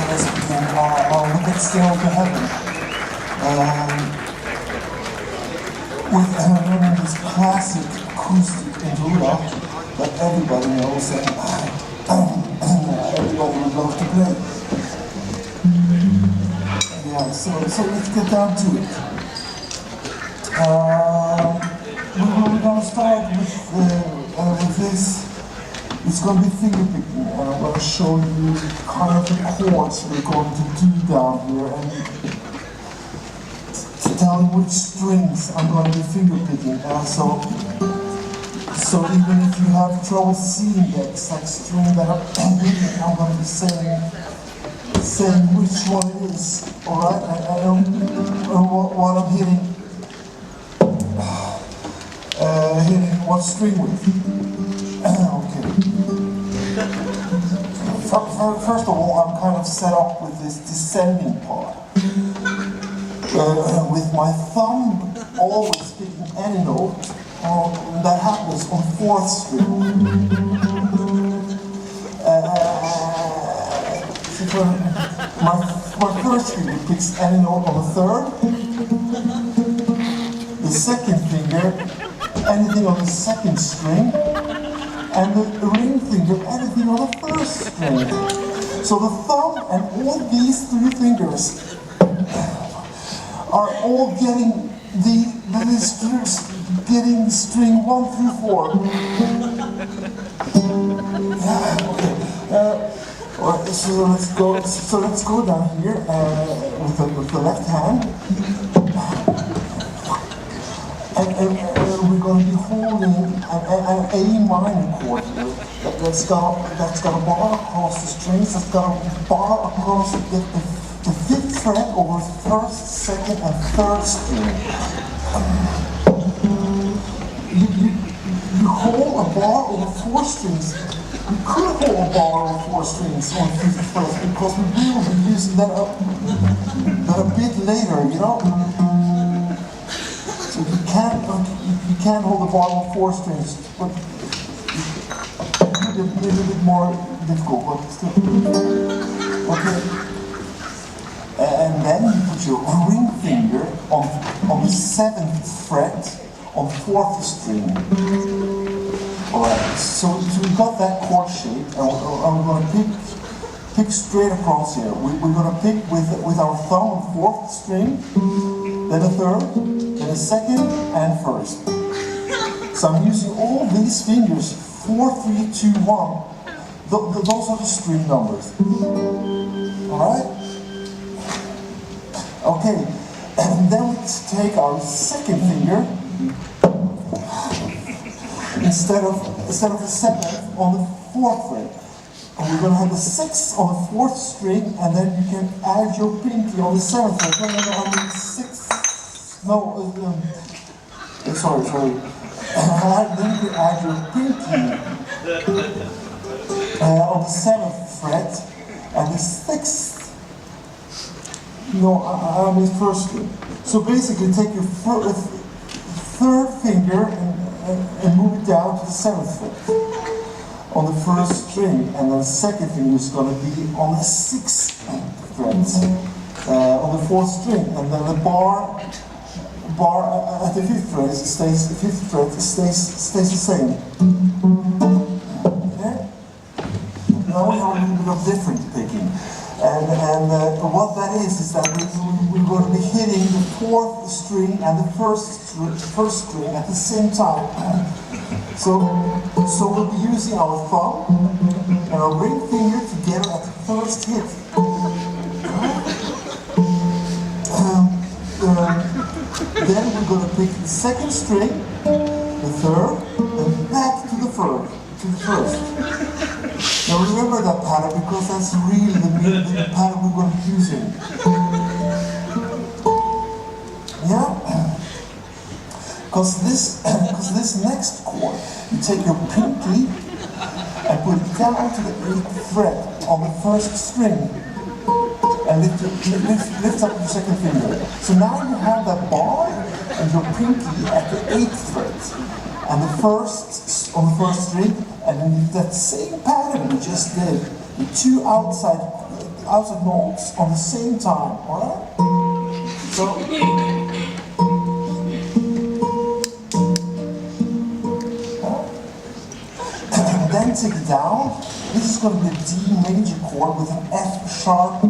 let's begin. Look at Stairway to Heaven. With this classic acoustic interlude that everybody knows and everybody would love to play. Yeah, so let's get down to it. We're going to start with this. It's going to be finger picking, and I'm going to show you kind of the chords we're going to do down here, and to tell you which strings I'm going to be finger picking. So even if you have trouble seeing the exact string that I'm hitting, I'm going to be saying which one it is. All right, I don't know what I'm hitting. Hitting what string with. Okay. First of all, I'm kind of set up with this descending part. With my thumb always picking any note, that happens on 4th string. My first finger picks any note on the 3rd. The second finger, anything on the 2nd string. And the ring finger, anything on the 1st string. So the thumb and all these 3 fingers are all getting getting string 1 through 4. Yeah, okay. So let's go down here with the left hand, and we're going to be holding an A minor chord here that's got a bar across the strings, that's got a bar across the 5th fret over 1st, 2nd, and 3rd string. You hold a bar over 4 strings. You could hold a bar over 4 strings on 5th fret because we will be using that a bit later, you know. So you can't hold the bar over 4 strings, but it's a little bit more difficult, but still. Okay. And then you put your ring finger on the 7th fret on 4th string. Alright, so we got that chord shape, and we're going to pick straight across here. We're going to pick with our thumb on 4th string, then a 3rd, then a 2nd, and 1st. So I'm using all these fingers, 4, 3, 2, 1. Those are the string numbers. Alright? Okay, and then we take our 2nd finger, instead of the 7th on the 4th fret. And we're going to have the 6th on the 4th string, and then you can add your pinky on the 7th fret. No, I mean 6th. No, sorry. Then you can add your pinky on the 7th fret, and the 6th. No, I mean 1st string. So basically, take your 3rd finger and move it down to the 7th fret on the 1st string, and then the 2nd finger is going to be on the 6th fret on the 4th string, and then the bar at the 5th fret stays the same. Okay? Now we have a little bit of different picking. And what that is that we're going to be hitting the 4th string and the first string at the same time. So we'll be using our thumb and our ring finger together at the first hit. Then we're going to pick the 2nd string, the 3rd, and back to the 1st. Now remember that pattern because that's really the pattern we're going to be using. Yeah? Because this next chord, you take your pinky and put it down to the 8th fret on the 1st string and lift up your 2nd finger. So now you have that bar and your pinky at the 8th fret and the 1st on the 1st string, and then that same pattern we just did the two outside notes on the same time, alright? So, and then take it down. This is going to be a D major chord with an F sharp in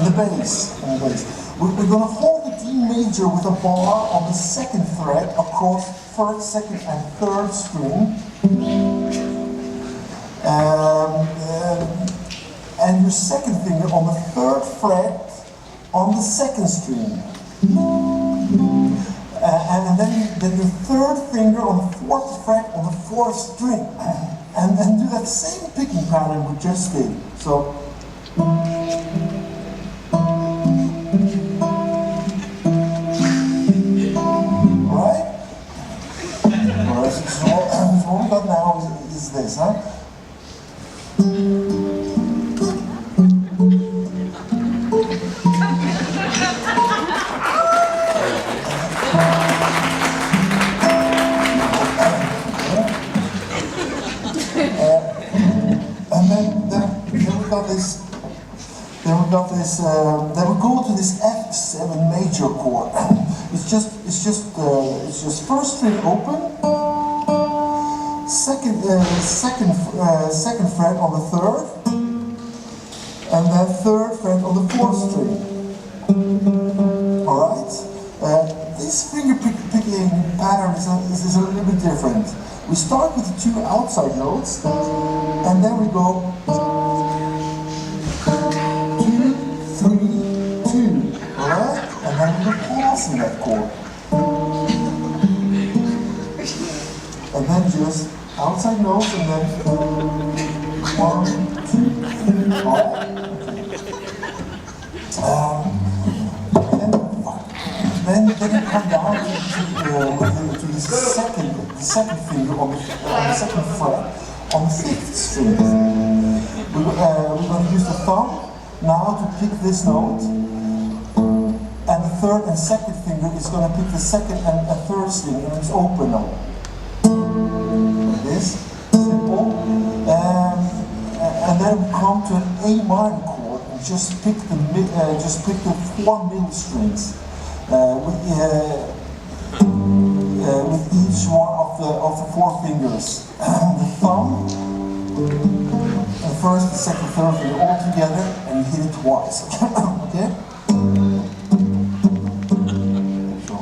the bass. We're going to hold the D major with a bar on the second fret across first, second, and third string. And your second finger on the third fret on the second string. And then your third finger on the fourth fret on the fourth string. And then do that same picking pattern we just did. So. Alright? So what we got now is this, huh? Then we go to this F7 major chord. It's just first string open, second fret on the third, and then third fret on the fourth string. All right. This finger picking pattern is a little bit different. We start with the two outside notes, and then we go. 3, 2, alright? And then we're passing that chord. And then just outside notes and then 1, 2, alright? Then you come down to the second finger on the second fret on the fifth string. We're going to use the thumb now to pick this note, and the third and second finger is going to pick the second and third string, and it's open now. Like this, simple. And then we come to an A minor chord and just pick the four middle strings with each one of the four fingers. The thumb. The first, the second, third finger all together, and you hit it twice. Okay? So.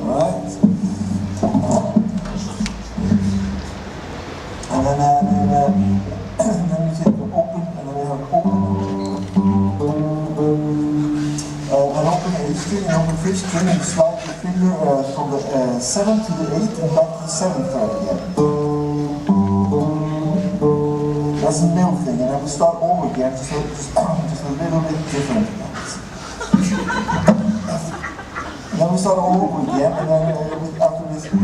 Alright. And then we take an open, and then we have an open. An open A string, an open fifth string, and slide the finger from the 7th to the 8th and back to the 7th fret again. That's the middle thing, and then we start over again, just a little bit different. And then we start over again, and then after this, and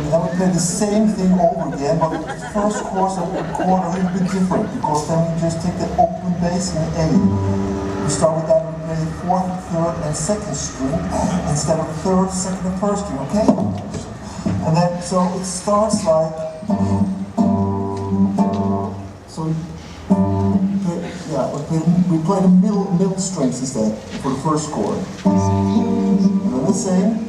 then we play the same thing over again, but the first chord a little bit different, because then we just take the open bass in A. We start with that, we play the fourth, third, and second string, instead of third, second, and first string, okay? And then, so it starts like, so we play the middle strings instead for the first chord. And then the same.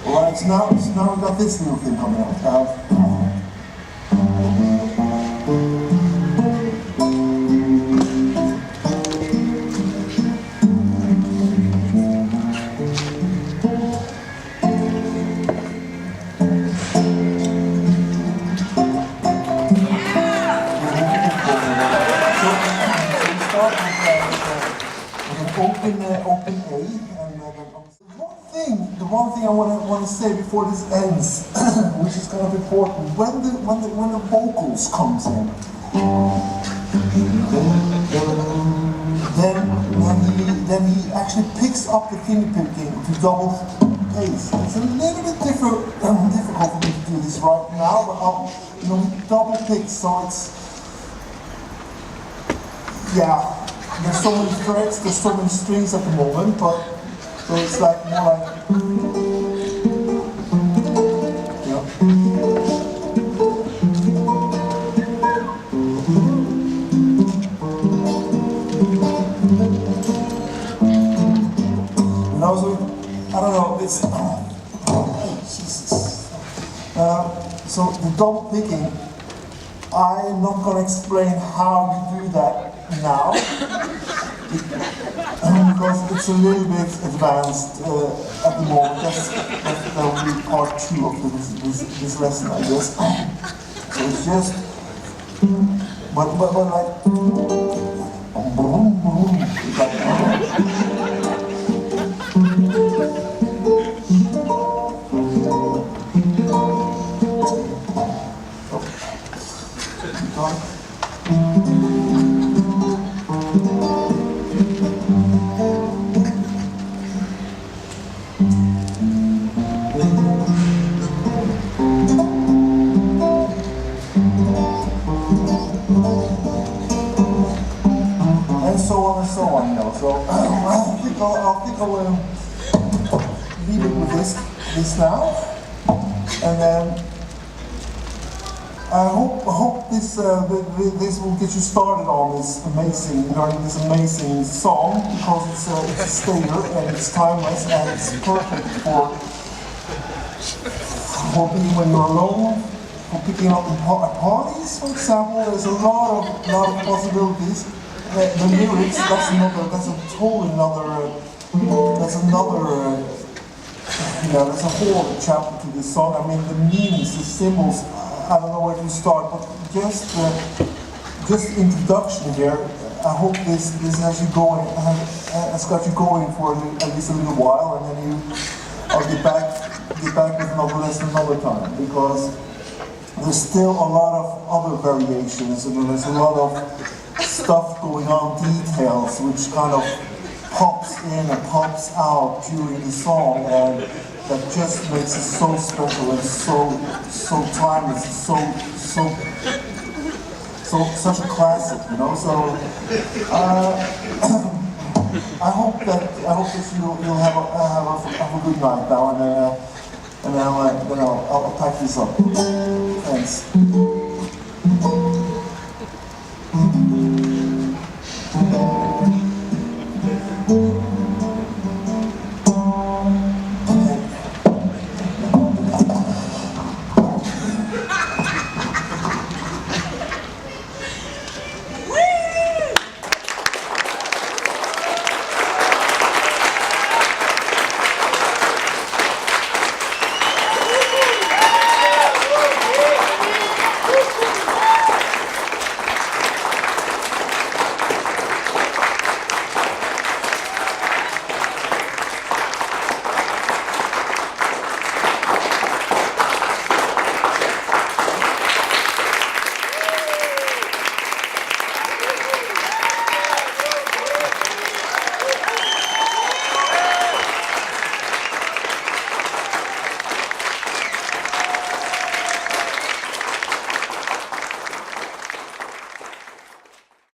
Alright, so now we've got this little thing coming out. Open A, and the one thing I want to say before this ends, which is kind of important, when the vocals comes in, then he actually picks up the finger picking to double pace. It's a little bit difficult for me to do this right now, but I'll, double pick, so it's, yeah, there's so many frets, there's so many strings at the moment, but, so it's like more like, yeah. And also, I don't know, it's, oh, Jesus. So the double picking, I'm not going to explain how you do that now, because it's a little bit advanced at the moment. That will be part 2 of this lesson, I guess. So it's just, but like, so on, So I think I'll leave it with this now, and then I hope this will get you started on this amazing song, because it's a stayer and it's timeless and it's perfect for being when you're alone, for picking up at parties, for example. There's a lot of possibilities. The lyrics, that's a whole chapter to this song. I mean, the meanings, the symbols, I don't know where to start, but just introduction here. I hope this has you going, has got you going for at least a little while, and then I'll get back with another lesson another time, because there's still a lot of other variations, and there's a lot of stuff going on, details, which kind of pops in and pops out during the song, and that just makes it so special and so timeless, such a classic, So I hope that you'll have a good night now, and then I'll pack this up. Thanks.